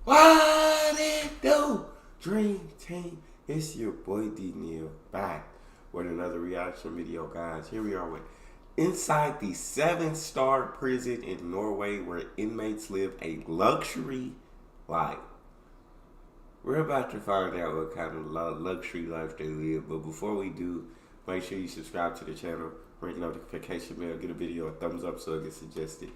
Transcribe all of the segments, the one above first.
What it do? Dream Team. It's your boy D Neal back with another reaction video, guys. Here we are with inside the 7-star prison in Norway where inmates live a luxury life. We're about to find out what kind of luxury life they live, but before we do, make sure you subscribe to the channel, ring the notification bell, get a video a thumbs up so it gets suggested.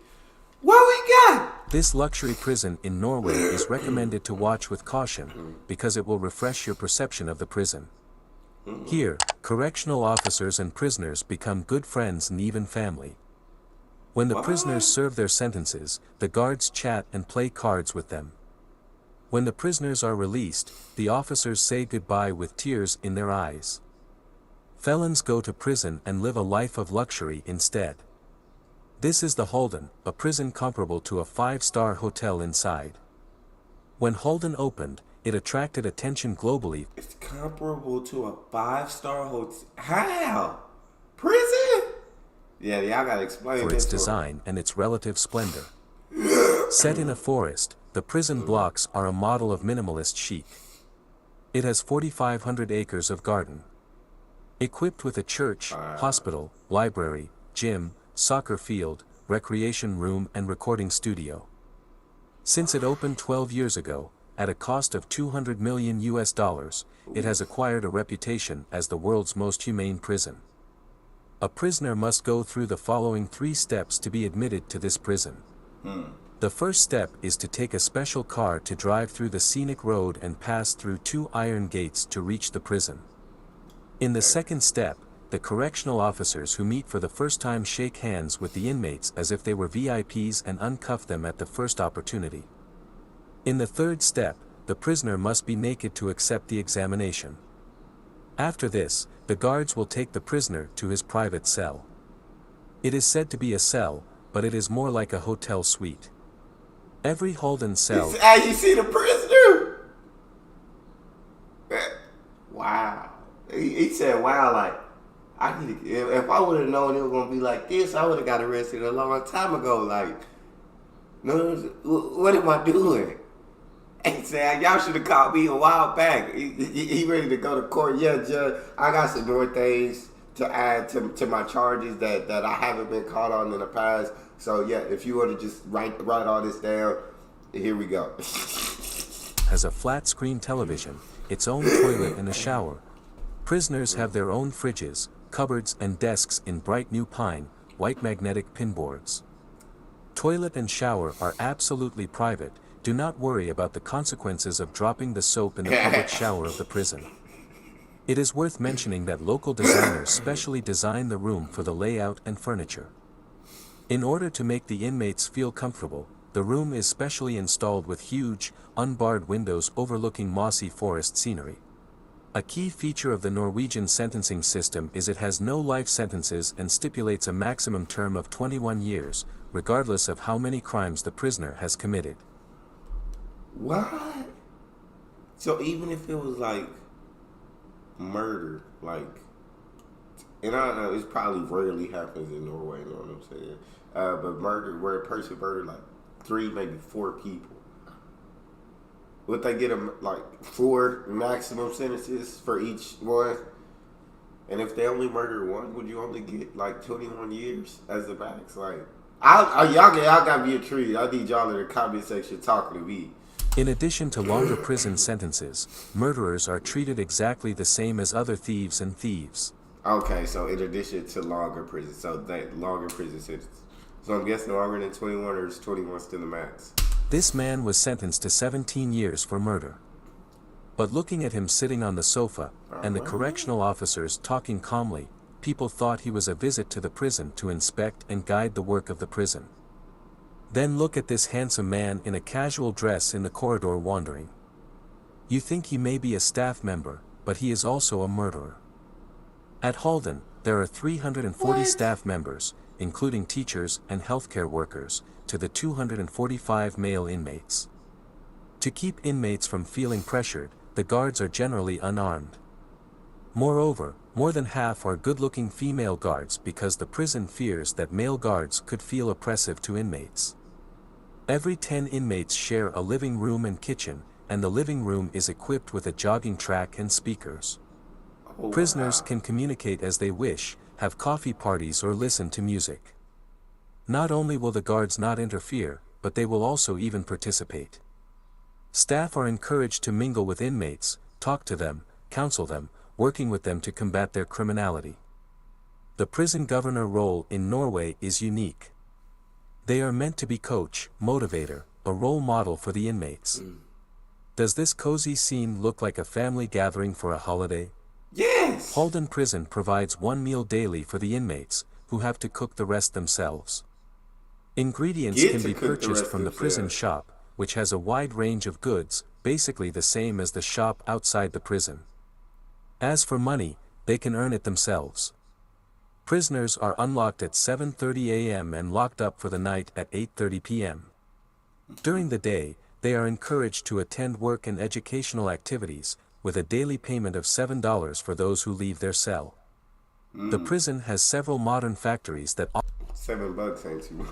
What we got? This luxury prison in Norway is recommended to watch with caution because it will refresh your perception of the prison. Here, correctional officers and prisoners become good friends and even family. When the prisoners serve their sentences, the guards chat and play cards with them. When the prisoners are released, the officers say goodbye with tears in their eyes. Felons go to prison and live a life of luxury instead. This is the Holden, a prison comparable to a 5-star hotel inside. When Holden opened, it attracted attention globally. It's comparable to a 5-star hotel. How? Prison? Yeah, y'all gotta explain For its design and its relative splendor. Set in a forest, the prison blocks are a model of minimalist chic. It has 4,500 acres of garden. Equipped with a church, hospital, library, gym, soccer field, recreation room and recording studio. Since it opened 12 years ago, at a cost of $200 million, it has acquired a reputation as the world's most humane prison. A prisoner must go through the following 3 steps to be admitted to this prison. The first step is to take a special car to drive through the scenic road and pass through 2 iron gates to reach the prison. In the second step, the correctional officers who meet for the first time shake hands with the inmates as if they were VIPs and uncuff them at the first opportunity. In the third step, the prisoner must be naked to accept the examination. After this, the guards will take the prisoner to his private cell. It is said to be a cell, but it is more like a hotel suite. Every Holden cell... Hey, you see the prisoner? Wow. He said, wow, like, if I would have known it was going to be like this, I would have got arrested a long time ago. Like, no, what am I doing? He said, y'all should have called me a while back. He ready to go to court. Yeah, Judge, I got some more things to add to my charges that I haven't been caught on in the past. So, yeah, if you want to just write all this down, here we go. Has a flat-screen television, its own toilet and a shower. Prisoners have their own fridges, cupboards and desks in bright new pine, white magnetic pinboards. Toilet and shower are absolutely private. Do not worry about the consequences of dropping the soap in the public shower of the prison. It is worth mentioning that local designers specially design the room for the layout and furniture. In order to make the inmates feel comfortable, the room is specially installed with huge, unbarred windows overlooking mossy forest scenery. A key feature of the Norwegian sentencing system is it has no life sentences and stipulates a maximum term of 21 years, regardless of how many crimes the prisoner has committed. What? So even if it was like murder, like, and I don't know, it probably rarely happens in Norway, you know what I'm saying? But murder, where a person murdered like 3, maybe 4 people, would they get them like 4 maximum sentences for each one? And if they only murder one, would you only get like 21 years as the max? Like, y'all gotta be a treat. I need y'all in the comment section talking to me. In addition to longer prison sentences, murderers are treated exactly the same as other thieves and thieves. Okay, so in addition to longer prison, so that longer prison sentence. So I'm guessing longer than 21, or is 21 still the max? This man was sentenced to 17 years for murder. But looking at him sitting on the sofa, and the correctional officers talking calmly, people thought he was a visit to the prison to inspect and guide the work of the prison. Then look at this handsome man in a casual dress in the corridor wandering. You think he may be a staff member, but he is also a murderer. At Holden, there are 340 staff members, including teachers and healthcare workers, to the 245 male inmates. To keep inmates from feeling pressured, the guards are generally unarmed. Moreover, more than half are good-looking female guards because the prison fears that male guards could feel oppressive to inmates. Every 10 inmates share a living room and kitchen, and the living room is equipped with a jogging track and speakers. Oh Prisoners wow. can communicate as they wish, have coffee parties or listen to music. Not only will the guards not interfere, but they will also even participate. Staff are encouraged to mingle with inmates, talk to them, counsel them, working with them to combat their criminality. The prison governor role in Norway is unique. They are meant to be coach, motivator, a role model for the inmates. Does this cozy scene look like a family gathering for a holiday? Yes. Halden Prison provides one meal daily for the inmates, who have to cook the rest themselves. Ingredients Get can to be cook the purchased rest from the prison themselves. shop, which has a wide range of goods, basically the same as the shop outside the prison. As for money, they can earn it themselves. Prisoners are unlocked at 7:30 a.m. and locked up for the night at 8:30 p.m. During the day, they are encouraged to attend work and educational activities, with a daily payment of $7 for those who leave their cell. The prison has several modern factories that $7 ain't too much.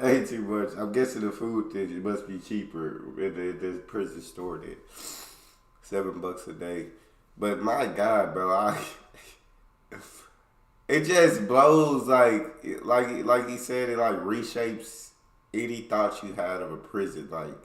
Ain't too much. I'm guessing the food there it must be cheaper at the prison store there. $7 a day. But my God, bro, it just blows like he said, it like reshapes any thought you had of a prison. Like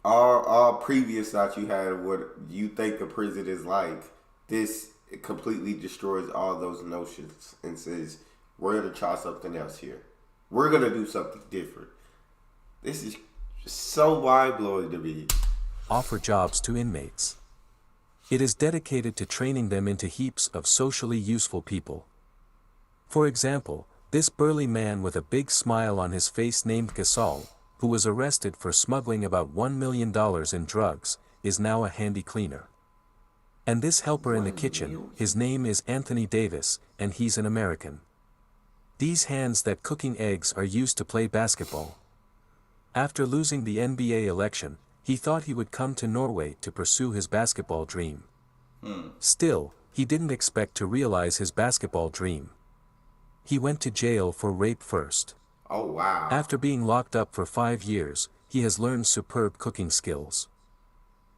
all previous thoughts you had of what you think a prison is like, this completely destroys all those notions and says, we're gonna try something else here. We're gonna do something different. This is so mind blowing to me. offer jobs to inmates. It is dedicated to training them into heaps of socially useful people. For example, this burly man with a big smile on his face named Gasol, who was arrested for smuggling about $1 million in drugs, is now a handy cleaner. And this helper in the kitchen, his name is Anthony Davis, and he's an American. These hands that cooking eggs are used to play basketball. After losing the NBA election, he thought he would come to Norway to pursue his basketball dream. Still, he didn't expect to realize his basketball dream. He went to jail for rape first. Oh wow. After being locked up for 5 years, he has learned superb cooking skills.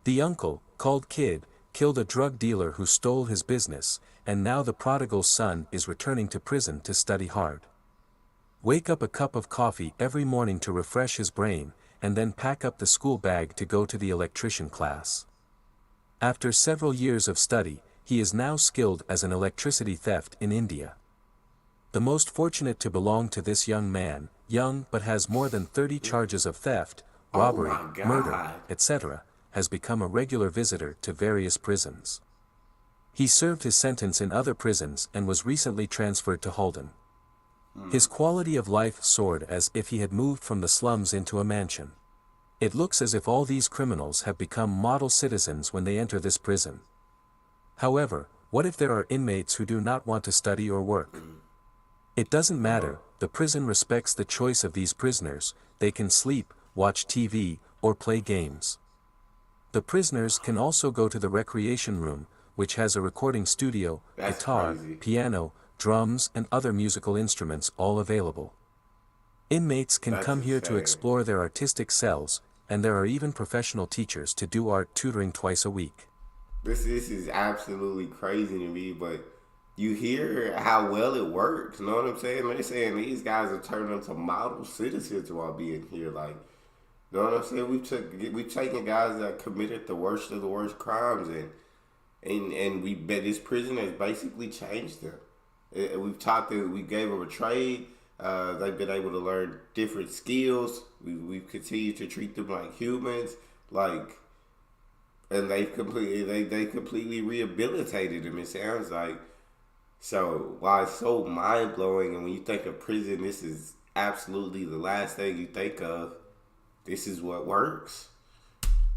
The uncle, called Kid, killed a drug dealer who stole his business, and now the prodigal son is returning to prison to study hard. Wake up a cup of coffee every morning to refresh his brain, and then pack up the school bag to go to the electrician class. After several years of study, he is now skilled as an electricity theft in India. The most fortunate to belong to this young man, young but has more than 30 charges of theft, robbery, my God. murder, etc., has become a regular visitor to various prisons. He served his sentence in other prisons and was recently transferred to Halden. His quality of life soared as if he had moved from the slums into a mansion. It looks as if all these criminals have become model citizens when they enter this prison. However, what if there are inmates who do not want to study or work? It doesn't matter, the prison respects the choice of these prisoners. They can sleep, watch TV, or play games. The prisoners can also go to the recreation room, which has a recording studio, That's guitar, crazy. piano, drums and other musical instruments all available. Inmates can That's come here to insane. explore their artistic selves, and there are even professional teachers to do art tutoring twice a week. This is absolutely crazy to me, but you hear how well it works. You know what I'm saying? They're saying these guys are turning into model citizens while being here. Like, you know what I'm saying? We've taken guys that committed the worst of the worst crimes, and we bet this prison has basically changed them. We gave them a trade. They've been able to learn different skills. We've continued to treat them like humans, and they completely rehabilitated them. It sounds like. So while it's so mind blowing, and when you think of prison, this is absolutely the last thing you think of. This is what works.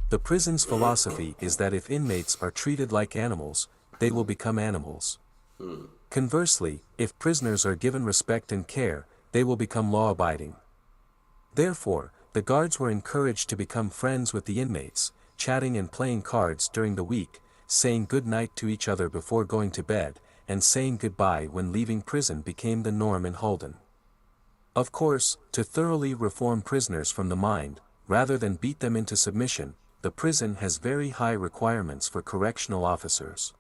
The prison's philosophy is that if inmates are treated like animals, they will become animals. Conversely, if prisoners are given respect and care, they will become law-abiding. Therefore, the guards were encouraged to become friends with the inmates, chatting and playing cards during the week, saying good night to each other before going to bed, and saying goodbye when leaving prison became the norm in Halden. Of course, to thoroughly reform prisoners from the mind, rather than beat them into submission, the prison has very high requirements for correctional officers.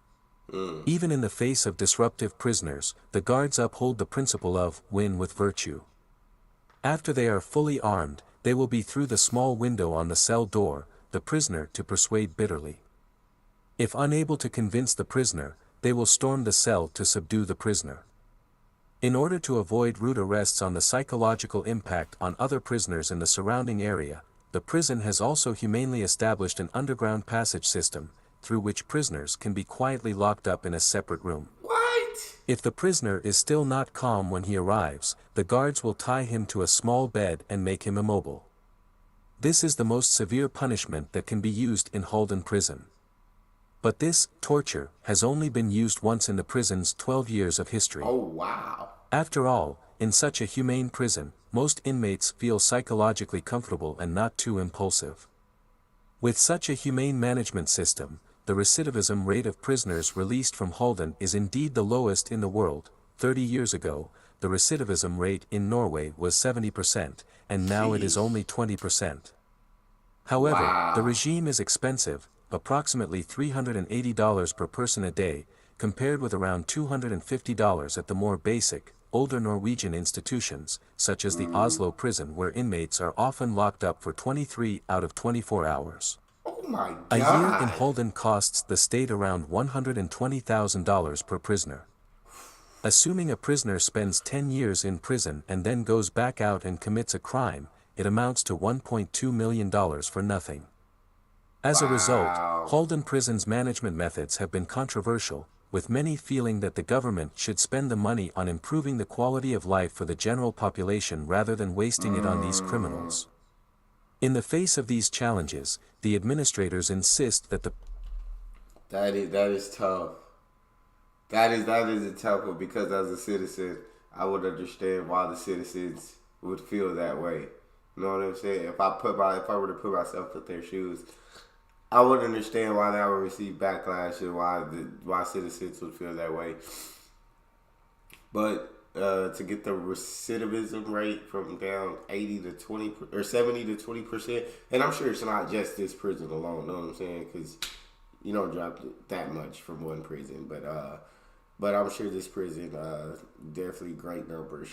Even in the face of disruptive prisoners, the guards uphold the principle of win with virtue. After they are fully armed, they will be through the small window on the cell door, the prisoner to persuade bitterly. If unable to convince the prisoner, they will storm the cell to subdue the prisoner. In order to avoid rude arrests on the psychological impact on other prisoners in the surrounding area, the prison has also humanely established an underground passage system, through which prisoners can be quietly locked up in a separate room. What? If the prisoner is still not calm when he arrives, the guards will tie him to a small bed and make him immobile. This is the most severe punishment that can be used in Halden prison. But this torture has only been used once in the prison's 12 years of history. Oh, wow. After all, in such a humane prison, most inmates feel psychologically comfortable and not too impulsive. With such a humane management system, the recidivism rate of prisoners released from Halden is indeed the lowest in the world. 30 years ago, the recidivism rate in Norway was 70%, and now it is only 20%. However, the regime is expensive, approximately $380 per person a day, compared with around $250 at the more basic, older Norwegian institutions, such as the Oslo prison, where inmates are often locked up for 23 out of 24 hours. Oh my God. A year in Halden costs the state around $120,000 per prisoner. Assuming a prisoner spends 10 years in prison and then goes back out and commits a crime, it amounts to $1.2 million for nothing. As a result, Halden prison's management methods have been controversial, with many feeling that the government should spend the money on improving the quality of life for the general population rather than wasting it on these criminals. In the face of these challenges, the administrators insist that the That is tough. That is a tough one, because as a citizen, I would understand why the citizens would feel that way. You know what I'm saying? If I were to put myself in their shoes, I would understand why they would receive backlash and why citizens would feel that way. But to get the recidivism rate from down 80 to 20 or 70 to 20%, and I'm sure it's not just this prison alone. You know what I'm saying? Because you don't drop that much from one prison, but I'm sure this prison definitely great numbers.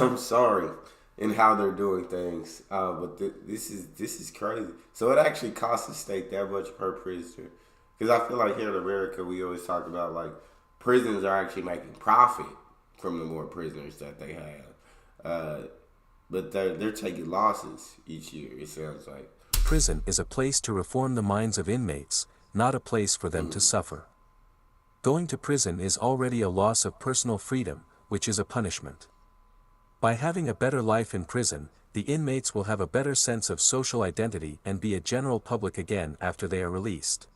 I'm sorry. In how they're doing things, but this is crazy. So it actually costs the state that much per prisoner, because I feel like here in America we always talk about like prisons are actually making profit from the more prisoners that they have, but they're taking losses each year. It sounds like prison is a place to reform the minds of inmates, not a place for them to suffer. Going to prison is already a loss of personal freedom, which is a punishment. By having a better life in prison, the inmates will have a better sense of social identity and be a general public again after they are released.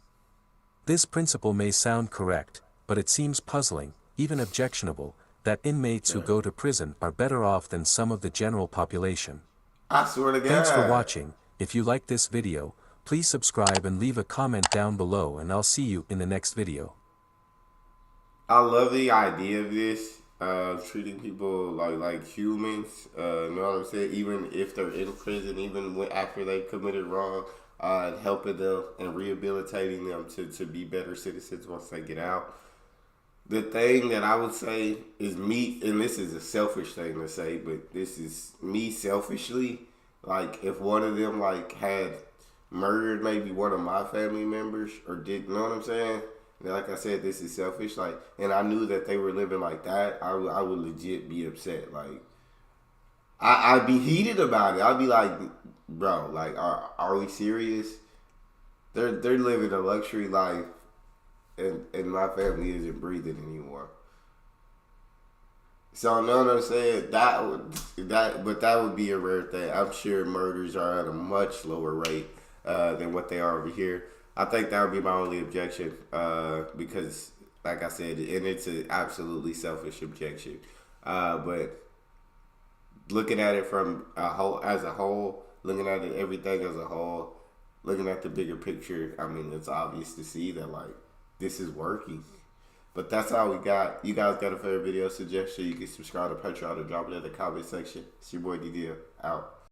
This principle may sound correct, but it seems puzzling, even objectionable, that inmates who go to prison are better off than some of the general population. I swear to God. Thanks for watching. If you like this video, please subscribe and leave a comment down below, and I'll see you in the next video. I love the idea of this. Treating people like humans, you know what I'm saying? Even if they're in prison, even after they've committed wrong, and helping them and rehabilitating them to be better citizens once they get out. The thing that I would say is me, and this is a selfish thing to say, but this is me selfishly. Like, if one of them had murdered maybe one of my family members, or did, you know what I'm saying? Like I said, this is selfish. And I knew that they were living like that. I would legit be upset. I'd be heated about it. I'd be like, bro, are we serious? They're living a luxury life, and my family isn't breathing anymore. So, you know what I'm saying? But that would be a rare thing. I'm sure murders are at a much lower rate than what they are over here. I think that would be my only objection, because, like I said, and it's an absolutely selfish objection. But looking at it from as a whole, looking at it everything as a whole, looking at the bigger picture, I mean, it's obvious to see that this is working. But that's all we got. You guys got a favorite video suggestion? You can subscribe to Patreon or drop it in the comment section. It's your boy D. Out.